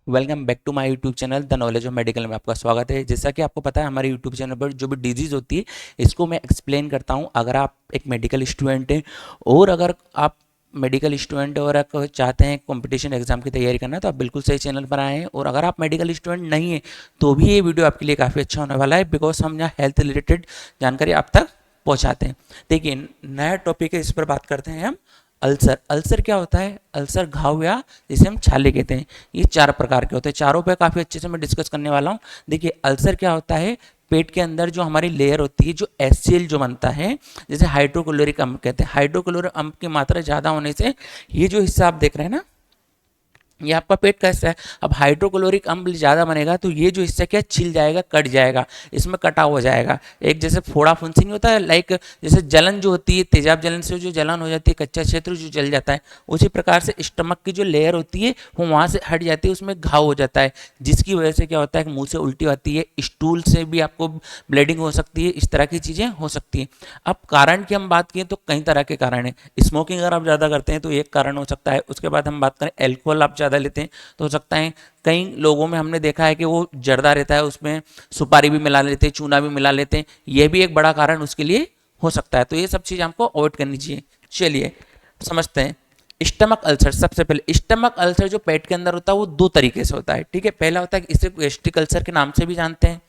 Welcome back to my YouTube channel the knowledge of medical में आपका स्वागत है। जैसा कि आपको पता है, हमारे यूट्यूब चैनल पर जो भी डिजीज़ होती है इसको मैं एक्सप्लेन करता हूं। अगर आप एक मेडिकल स्टूडेंट हैं और अगर आप मेडिकल स्टूडेंट और अगर चाहते हैं कंपटीशन एग्जाम की तैयारी करना, तो आप बिल्कुल सही चैनल पर आए हैं। और अगर आप मेडिकल स्टूडेंट नहीं हैं तो भी ये वीडियो आपके लिए काफ़ी अच्छा होने वाला है, बिकॉज हम यहाँ हेल्थ रिलेटेड जानकारी आप तक पहुँचाते हैं। देखिए, नया टॉपिक है, इस पर बात करते हैं हम। अल्सर। अल्सर क्या होता है? अल्सर घाव या जिसे हम छाले कहते हैं। ये चार प्रकार के होते हैं, चारों पे काफ़ी अच्छे से मैं डिस्कस करने वाला हूँ। देखिए, अल्सर क्या होता है? पेट के अंदर जो हमारी लेयर होती है, जो एचसीएल जो बनता है, जैसे हाइड्रोक्लोरिक अम्ल कहते हैं। हाइड्रोक्लोरिक अम्ल की मात्रा ज़्यादा होने से ये जो हिस्सा आप देख रहे हैं ना, ये आपका पेट का हिस्सा है। अब हाइड्रोक्लोरिक अम्ल ज़्यादा बनेगा तो ये जो हिस्सा क्या छिल जाएगा, कट जाएगा, इसमें कटाव हो जाएगा। एक जैसे फोड़ा फुंसी नहीं होता है, लाइक जैसे जलन जो होती है, तेजाब जलन से जो जलन हो जाती है, कच्चा क्षेत्र जो जल जाता है, उसी प्रकार से स्टमक की जो लेयर होती है वो वहाँ से हट जाती है, उसमें घाव हो जाता है, जिसकी वजह से क्या होता है कि मुँह से उल्टी आती है, स्टूल से भी आपको ब्लीडिंग हो सकती है, इस तरह की चीज़ें हो सकती हैं। अब कारण की हम बात करें तो कई तरह के कारण हैं। स्मोकिंग अगर आप ज़्यादा करते हैं तो एक कारण हो सकता है। उसके बाद हम बात करें एल्कोहल आप ज़्यादा लेते हैं तो हो सकता है। कई लोगों में हमने देखा है कि वो जर्दा रहता है, उसमें सुपारी भी मिला लेते हैं, चूना भी मिला लेते हैं, यह भी एक बड़ा कारण उसके लिए हो सकता है। तो ये सब चीज़ हमको अवॉइड करनी चाहिए। चलिए समझते हैं। Stomach ulcer. सबसे पहले स्टमक अल्सर जो पेट के अंदर होता है वो दो तरीके से होता है, ठीक है। पहला होता है कि इसे गैस्ट्रिक अल्सर के नाम से भी जानते हैं,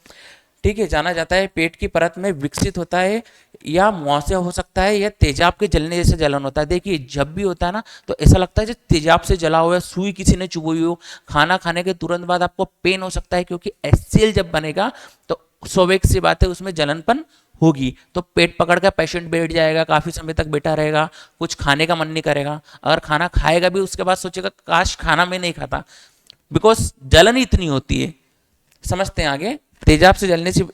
ठीक है, जाना जाता है। पेट की परत में विकसित होता है या मुआवजा हो सकता है या तेजाब के जलने जैसे जलन होता है। देखिए, जब भी होता है ना तो ऐसा लगता है जैसे तेजाब से जला हुआ है, सुई किसी ने चुभोई हो। खाना खाने के तुरंत बाद आपको पेन हो सकता है, क्योंकि एचसीएल जब बनेगा तो स्वाभाविक सी बात है उसमें जलनपन होगी, तो पेट पकड़ कर पेशेंट बैठ जाएगा, काफ़ी समय तक बैठा रहेगा, कुछ खाने का मन नहीं करेगा। अगर खाना खाएगा भी उसके बाद सोचेगा काश खाना मैं नहीं खाता, बिकॉज जलन ही इतनी होती है। समझते हैं आगे। तेजाब से जलने से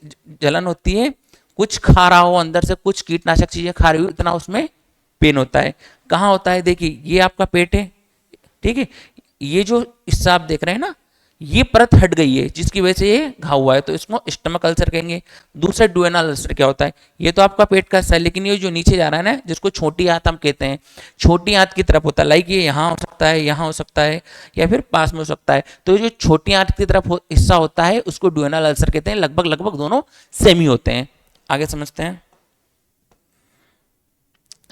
जलन होती है, कुछ खा रहा हो अंदर से, कुछ कीटनाशक चीजें खा रही हो, इतना उसमें पेन होता है। कहाँ होता है? देखिए, ये आपका पेट है, ठीक है। ये जो हिस्सा आप देख रहे हैं ना, ये परत हट गई है जिसकी वजह से ये घाव हुआ है, तो इसको स्टमक अल्सर कहेंगे। दूसरा डुओनल अल्सर क्या होता है? ये तो आपका पेट का हिस्सा है, लेकिन ये जो नीचे जा रहा है ना, जिसको छोटी आंत हम कहते हैं, छोटी आंत की तरफ होता है। लाइक ये यहाँ हो सकता है, यहाँ हो सकता है, या फिर पास में हो सकता है। तो ये जो छोटी आंत की तरफ हिस्सा होता है उसको डुओनल अल्सर कहते हैं। लगभग लगभग दोनों सेम ही होते हैं। आगे समझते हैं।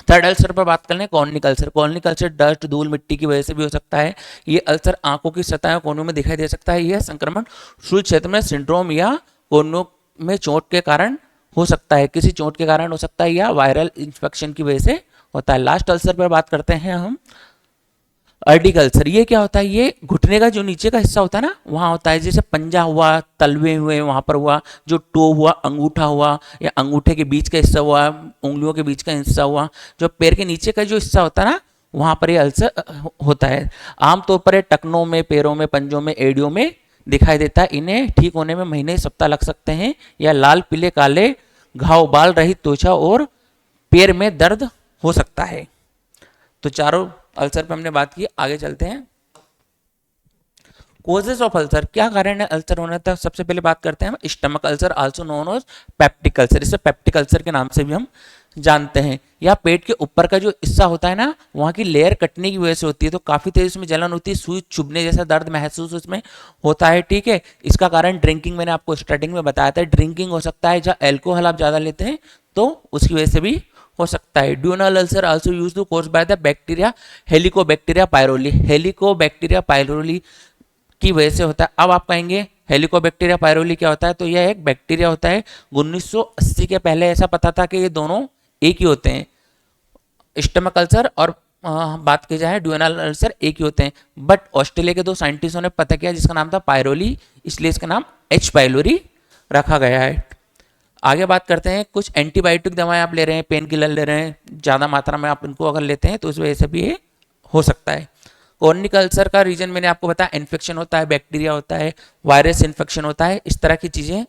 थर्ड अल्सर पर बात कर लें, कॉर्निक अल्सर। कॉर्निक अल्सर डस्ट, धूल, मिट्टी की वजह से भी हो सकता है। ये अल्सर आंखों की सतह कोनों में दिखाई दे सकता है। यह संक्रमण सूझ क्षेत्र में सिंड्रोम या कोनों में चोट के कारण हो सकता है, किसी चोट के कारण हो सकता है, या वायरल इन्फेक्शन की वजह से होता है। लास्ट अल्सर पर बात करते हैं हम, अर्टिक अल्सर। ये क्या होता है? ये घुटने का जो नीचे का हिस्सा होता है ना, वहाँ होता है। जैसे पंजा हुआ, तलवे हुए, वहाँ पर हुआ, जो टो हुआ, अंगूठा हुआ, या अंगूठे के बीच का हिस्सा हुआ, उंगलियों के बीच का हिस्सा हुआ, जो पैर के नीचे का जो हिस्सा होता है ना, वहाँ पर ये अल्सर होता है। आमतौर पर ये टखनों में, पैरों में, पंजों में, एड़ियों में दिखाई देता है। इन्हें ठीक होने में महीने सप्ताह लग सकते हैं। या लाल पीले काले घाव, बाल रहित त्वचा और पैर में दर्द हो सकता है। तो चारों अल्सर पे हमने बात की। आगे चलते हैं। कोजेस ऑफ अल्सर, क्या कारण है अल्सर होने तक? सबसे पहले बात करते हैं हम stomach ulcer, also known as peptic ulcer. इसे पेप्टिक अल्सर के नाम से भी हम जानते हैं। या पेट के ऊपर का जो हिस्सा होता है ना, वहाँ की लेयर कटने की वजह से होती है, तो काफ़ी तेज उसमें जलन होती है, सुई चुभने जैसा दर्द महसूस उसमें होता है, ठीक है। इसका कारण ड्रिंकिंग, मैंने आपको स्टार्टिंग में बताया था, ड्रिंकिंग हो सकता है, जहाँ एल्कोहल आप ज़्यादा लेते हैं तो उसकी वजह से भी हो सकता है। Duodenal ulcer also use to cause by the bacteria helicobacter pylori. Helicobacter pylori की वजह से होता है। अब आप कहेंगे हेलिकोबैक्टीरिया पायरोली क्या होता है? तो यह एक बैक्टीरिया होता है। 1980 के पहले ऐसा पता था कि ये दोनों एक ही होते हैं, स्टमक अल्सर और बात की जाए ड्यूनल अल्सर एक ही होते हैं। बट ऑस्ट्रेलिया के दो साइंटिस्टों ने पता किया जिसका नाम था पायरोली, इसलिए इसका नाम एच पायलोरी रखा गया है। आगे बात करते हैं। कुछ एंटीबायोटिक दवाएं आप ले रहे हैं, पेन किलर ले रहे हैं, ज़्यादा मात्रा में आप इनको अगर लेते हैं तो उस वजह से भी ये हो सकता है। कॉर्निक अल्सर का रीजन मैंने आपको बताया, इन्फेक्शन होता है, बैक्टीरिया होता है, वायरस इन्फेक्शन होता है, इस तरह की चीज़ें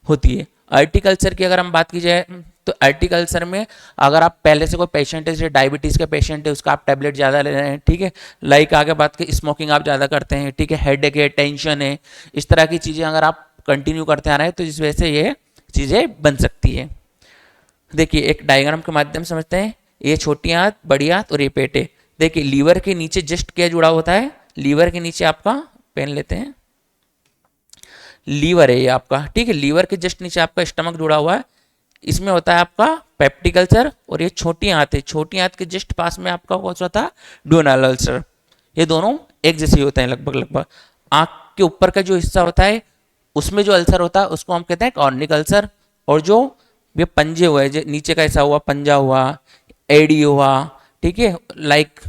होती है। अर्टिक अल्सर की अगर हम बात की जाए तो अर्टिक अल्सर में अगर आप पहले से कोई पेशेंट है, जैसे डायबिटीज़ का पेशेंट है, उसका आप टैबलेट ज़्यादा ले रहे हैं, ठीक है। लाइक आगे बात की स्मोकिंग आप ज़्यादा करते हैं, ठीक है, हेडेक है, टेंशन है, इस तरह की चीज़ें अगर आप कंटिन्यू करते आ रहे हैं तो इस वजह से ये चीज़ें बन सकती है। देखिए, एक डायग्राम के माध्यम से समझते हैं। ये छोटी आंत, बड़ी आंत और ये पेट है। देखिए, लीवर के नीचे जस्ट क्या जुड़ा होता है? लीवर के नीचे आपका पेन लेते हैं, लीवर है ये आपका, ठीक है। लीवर के जस्ट नीचे आपका स्टमक जुड़ा हुआ है, इसमें होता है आपका पेप्टिक अल्सर। और ये छोटी आंत है, छोटी आंत के जस्ट पास में आपका कौन सा होता है, ड्यूनल अल्सर। ये दोनों एक जैसे होते हैं लगभग लगभग। आंख के ऊपर का जो हिस्सा होता है उसमें जो अल्सर होता है उसको हम कहते हैं कॉर्निक अल्सर। और जो ये पंजे हुए, जो नीचे का हिस्सा हुआ, पंजा हुआ, एडी हुआ, ठीक है, लाइक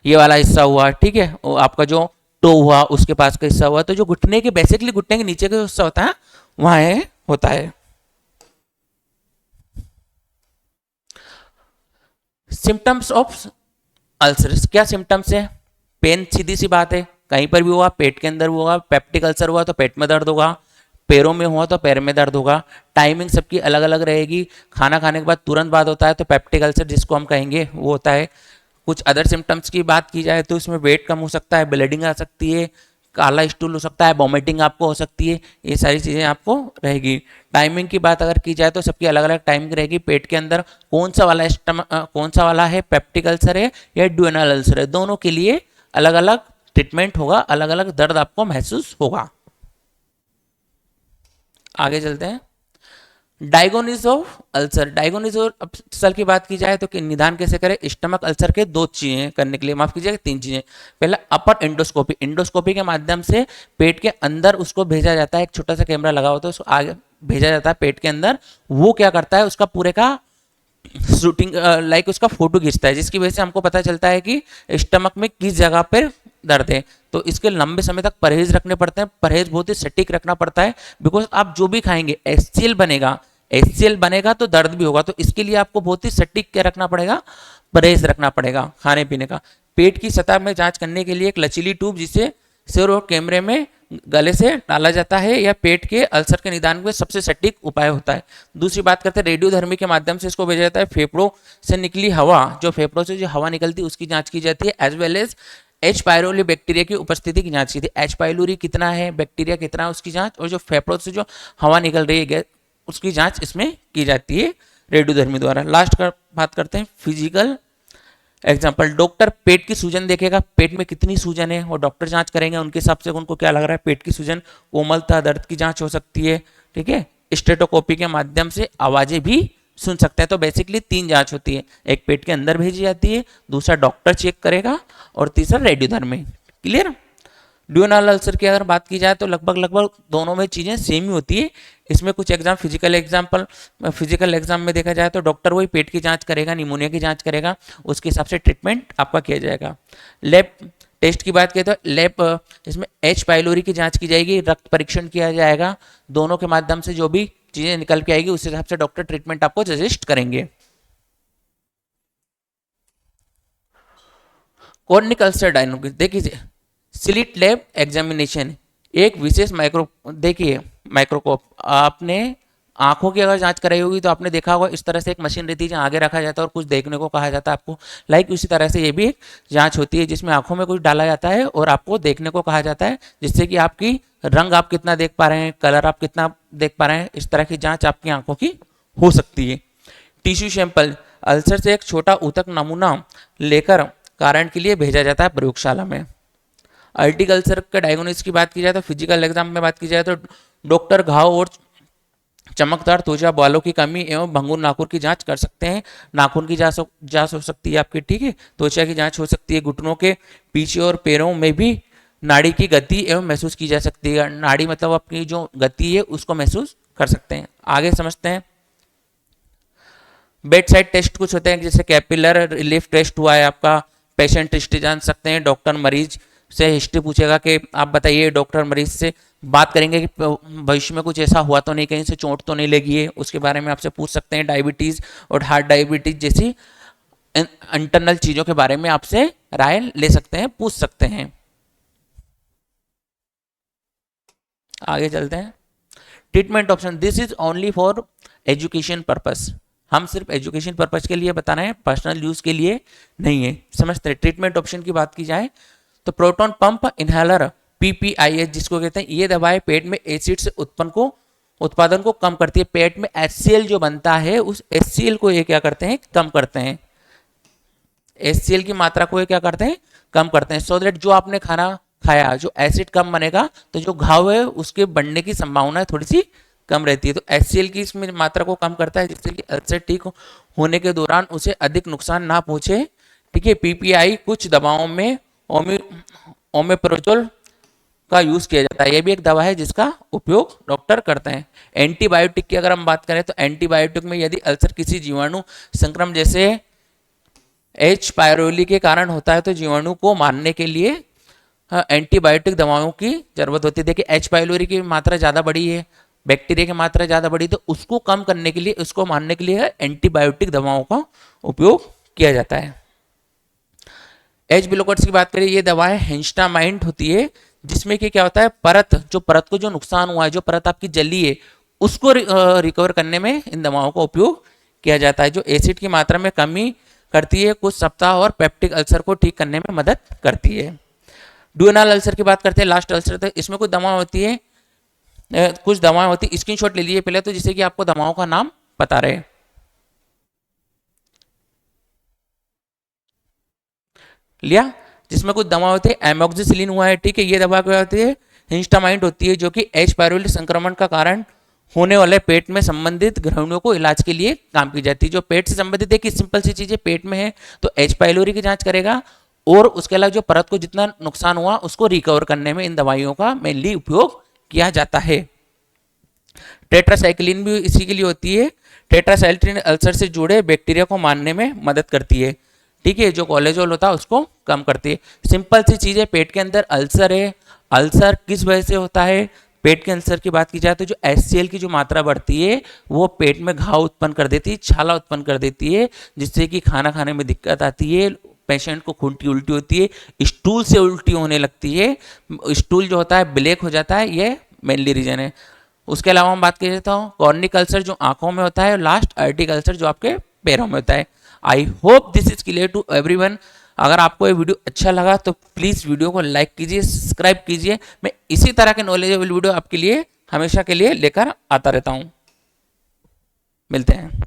ये वाला हिस्सा हुआ, ठीक है, और आपका जो टो हुआ उसके पास का हिस्सा हुआ, तो जो घुटने के बेसिकली घुटने के नीचे का हिस्सा होता है वहां है होता है। सिम्टम्स ऑफ अल्सर्स, क्या सिम्टम्स है? पेन, सीधी सी बात है, कहीं पर भी हुआ पेट के अंदर हुआ, पेप्टिक अल्सर हुआ तो पेट में दर्द होगा, पैरों में हुआ तो पैर में दर्द होगा। टाइमिंग सबकी अलग अलग रहेगी, खाना खाने के बाद तुरंत बाद होता है तो पेप्टिक अल्सर जिसको हम कहेंगे वो होता है। कुछ अदर सिम्टम्स की बात की जाए तो इसमें वेट कम हो सकता है, ब्लीडिंग आ सकती है, काला स्टूल हो सकता है, वॉमिटिंग आपको हो सकती है, ये सारी चीज़ें आपको रहेगी। टाइमिंग की बात अगर की जाए तो सबकी अलग अलग टाइमिंग रहेगी। पेट के अंदर कौन सा वाला कौन सा वाला है, पेप्टिक अल्सर है या ड्यूनल अल्सर है, दोनों के लिए अलग अलग ट्रीटमेंट होगा, अलग अलग दर्द आपको महसूस होगा। आगे चलते हैं। डायग्नोसिस ऑफ अल्सर, डायग्नोसिस और अल्सर की बात की जाए तो कि निदान कैसे करें? स्टमक अल्सर के दो चीजें करने के लिए, माफ कीजिएगा तीन चीजें। पहला अपर एंडोस्कोपी, एंडोस्कोपी के माध्यम से पेट के अंदर उसको भेजा जाता है, एक छोटा सा कैमरा लगा होता है, उसको आगे भेजा जाता है पेट के अंदर। वो क्या करता है, उसका पूरे का शूटिंग लाइक उसका फोटो खींचता है, जिसकी वजह से हमको पता चलता है कि स्टमक में किस जगह पर दर्द है। तो इसके लंबे समय तक परहेज रखने पड़ते हैं, परहेज बहुत ही सटीक रखना पड़ता है, बिकॉज आप जो भी खाएंगे एचसीएल बनेगा, एचसीएल बनेगा तो दर्द भी होगा, तो इसके लिए आपको बहुत ही सटीक क्या रखना पड़ेगा, परहेज रखना पड़ेगा खाने पीने का। पेट की सतह में जांच करने के लिए एक लचीली ट्यूब जिसे सिर और कैमरे में गले से डाला जाता है, या पेट के अल्सर के निदान में सबसे सटीक उपाय होता है। दूसरी बात करते हैं, रेडियोधर्मी के माध्यम से इसको भेजा जाता है। फेफड़ों से निकली हवा, जो फेफड़ों से जो हवा निकलती है उसकी जांच की जाती है, as well as H pylori bacteria की उपस्थिति की जांच की थी। एच पायलोरी कितना है, बैक्टीरिया कितना है, उसकी जांच, और जो फेफड़ों से जो हवा निकल रही है उसकी जांच इसमें की जाती है रेडियोधर्मी द्वारा। लास्ट का बात करते हैं फिजिकल एग्जाम्पल। डॉक्टर पेट की सूजन देखेगा, पेट में कितनी सूजन है वो डॉक्टर जांच करेंगे, उनके हिसाब से उनको क्या लग रहा है, पेट की सूजन, कोमलता, दर्द की जांच हो सकती है, ठीक है। स्टेटोस्कोपी के माध्यम से आवाजें भी सुन सकते हैं। तो बेसिकली तीन जांच होती है, एक पेट के अंदर भेजी जाती है, दूसरा डॉक्टर चेक करेगा, और तीसरा रेडियोधर्मी। क्लियर? ड्यूनल अल्सर की अगर बात की जाए तो लगभग लगभग दोनों में चीज़ें सेम ही होती है। इसमें कुछ फिजिकल एग्जाम में देखा जाए तो डॉक्टर वही पेट की जांच करेगा, निमोनिया की जांच करेगा, उसके हिसाब से ट्रीटमेंट आपका किया जाएगा। लैब टेस्ट की बात करें तो लैब इसमें एच पायलोरी की जांच की जाएगी, रक्त परीक्षण किया जाएगा, दोनों के माध्यम से जो भी चीज़ें निकल के आएगी उस हिसाब से डॉक्टर ट्रीटमेंट आपको सजेस्ट करेंगे। कॉर्निक अल्सर डायग्नोसिस देखिए, स्लिट लैब एग्जामिनेशन, एक विशेष देखिए माइक्रोस्कोप, आपने आंखों की अगर जांच कराई होगी तो आपने देखा होगा इस तरह से एक मशीन रहती है जहाँ आगे रखा जाता है और कुछ देखने को कहा जाता है आपको, लाइक उसी तरह से ये भी एक जांच होती है जिसमें आंखों में कुछ डाला जाता है और आपको देखने को कहा जाता है, जिससे कि आपकी रंग आप कितना देख पा रहे हैं, कलर आप कितना देख पा रहे हैं, इस तरह की जाँच आपकी आंखों की हो सकती है। टिश्यू सैंपल, अल्सर से एक छोटा ऊतक नमूना लेकर कारण के लिए भेजा जाता है प्रयोगशाला में। अल्टिक अल्सर का डायग्नोसिस की बात की जाए तो फिजिकल एग्जाम में बात की जाए तो डॉक्टर घाव और चमकदार त्वचा, बालों की कमी एवं भंगुर नाखून की जांच कर सकते हैं। नाखून की जांच हो सकती है आपकी, ठीक है, त्वचा की जांच हो सकती है, घुटनों के पीछे और पैरों में भी नाड़ी की गति एवं महसूस की जा सकती है। नाड़ी मतलब अपनी जो गति है उसको महसूस कर सकते हैं। आगे समझते हैं। बेड साइड टेस्ट कुछ होते हैं, जैसे कैपिलर रिलीफ टेस्ट हुआ है आपका, पेशेंट हिस्ट्री जान सकते हैं, डॉक्टर मरीज से हिस्ट्री पूछेगा कि आप बताइए, डॉक्टर मरीज से बात करेंगे कि भविष्य में कुछ ऐसा हुआ तो नहीं, कहीं से चोट तो नहीं लगी है, उसके बारे में आपसे पूछ सकते हैं। डायबिटीज़ और हार्ट डायबिटीज जैसी इंटरनल चीज़ों के बारे में आपसे राय ले सकते हैं, पूछ सकते हैं। आगे चलते हैं। Treatment option, this is only for education purpose, हम सिर्फ एजुकेशन पर्पस के लिए बता रहे हैं, पर्सनल यूज के लिए नहीं है। समझते हैं। ट्रीटमेंट ऑप्शन की बात की जाए तो प्रोटॉन पंप इनहेलर पीपीआईएच जिसको कहते हैं, ये दवाएं पेट में एसिड से उत्पादन को कम करती है। पेट में एचसीएल जो बनता है उस एचसीएल को ये क्या करते हैं, कम करते हैं। एचसीएल की मात्रा को ये क्या करते हैं, कम करते हैं, सो दैट जो आपने खाना खाया, जो एसिड कम बनेगा तो जो घाव है उसके बढ़ने की संभावना थोड़ी सी कम रहती है। तो HCl की इसमें मात्रा को कम करता है जिससे कि अल्सर ठीक होने के दौरान उसे अधिक नुकसान ना पहुंचे। ठीक है, PPI कुछ दवाओं में ओमेप्रोजोल का यूज किया जाता है। यह भी एक दवा है जिसका उपयोग डॉक्टर करते हैं। एंटीबायोटिक की अगर हम बात करें तो एंटीबायोटिक में यदि अल्सर किसी जीवाणु संक्रमण जैसे H पायरोली के कारण होता है तो जीवाणु को मारने के लिए एंटीबायोटिक दवाओं की जरूरत होती है। देखिए H पायलोरी की मात्रा ज़्यादा बड़ी है, बैक्टीरिया की मात्रा ज़्यादा बड़ी, तो उसको कम करने के लिए, उसको मारने के लिए एंटीबायोटिक दवाओं का उपयोग किया जाता है। एच ब्लॉकर्स की बात करें, ये दवाएं हिस्टामाइन होती है जिसमें कि क्या होता है, परत को जो नुकसान हुआ है, जो परत आपकी जली है उसको रिकवर करने में इन दवाओं का उपयोग किया जाता है, जो एसिड की मात्रा में कमी करती है कुछ सप्ताह और पेप्टिक अल्सर को ठीक करने में मदद करती है। ड्यूनल अल्सर की बात करते हैं, लास्ट अल्सर, तो इसमें कुछ दवा होती है, कुछ दवाएं होती है, स्क्रीनशॉट ले लीजिए पहले तो जिससे कि आपको दवाओं का नाम पता रहे। लिया, जिसमें कुछ दवा होती है, एमोक्सिसिलिन हुआ है, ठीक है, ये दवा क्या होती है, हिस्टामाइन होती है जो कि H पायरोली संक्रमण का कारण होने वाले पेट में संबंधित ग्रहणियों को इलाज के लिए काम की जाती है। जो पेट से संबंधित है कि सिंपल सी चीजें पेट में है तो H पायलोरी की जांच करेगा और उसके अलावा जो परत को जितना नुकसान हुआ उसको रिकवर करने में इन दवाइयों का मेनली उपयोग किया जाता है। टेट्रासाइक्लिन भी इसी के लिए होती है। टेट्रासाइक्लिन अल्सर से जुड़े बैक्टीरिया को मारने में मदद करती है। ठीक है, जो कोलेजोल होता है उसको कम करती है। सिंपल सी चीज है, पेट के अंदर अल्सर है, अल्सर किस वजह से होता है, पेट के अल्सर की बात की जाए तो जो HCl की जो मात्रा बढ़ती है वो पेट में घाव उत्पन्न कर देती है, छाला उत्पन्न कर देती है, जिससे कि खाना खाने में दिक्कत आती है, पेशेंट को खूंटी उल्टी होती है, स्टूल से उल्टी होने लगती है, स्टूल जो होता है ब्लैक हो जाता है, ये मेनली रीजन है। उसके अलावा हम बात कर तो कॉर्निक अल्सर जो आंखों में होता है, लास्ट आर्टिक अल्सर जो आपके पैरों में होता है। I hope this is clear to everyone. अगर आपको ये वीडियो अच्छा लगा तो प्लीज़ वीडियो को लाइक कीजिए, सब्सक्राइब कीजिए। मैं इसी तरह के नॉलेजेबल वीडियो आपके लिए हमेशा के लिए लेकर आता रहता हूँ। मिलते हैं।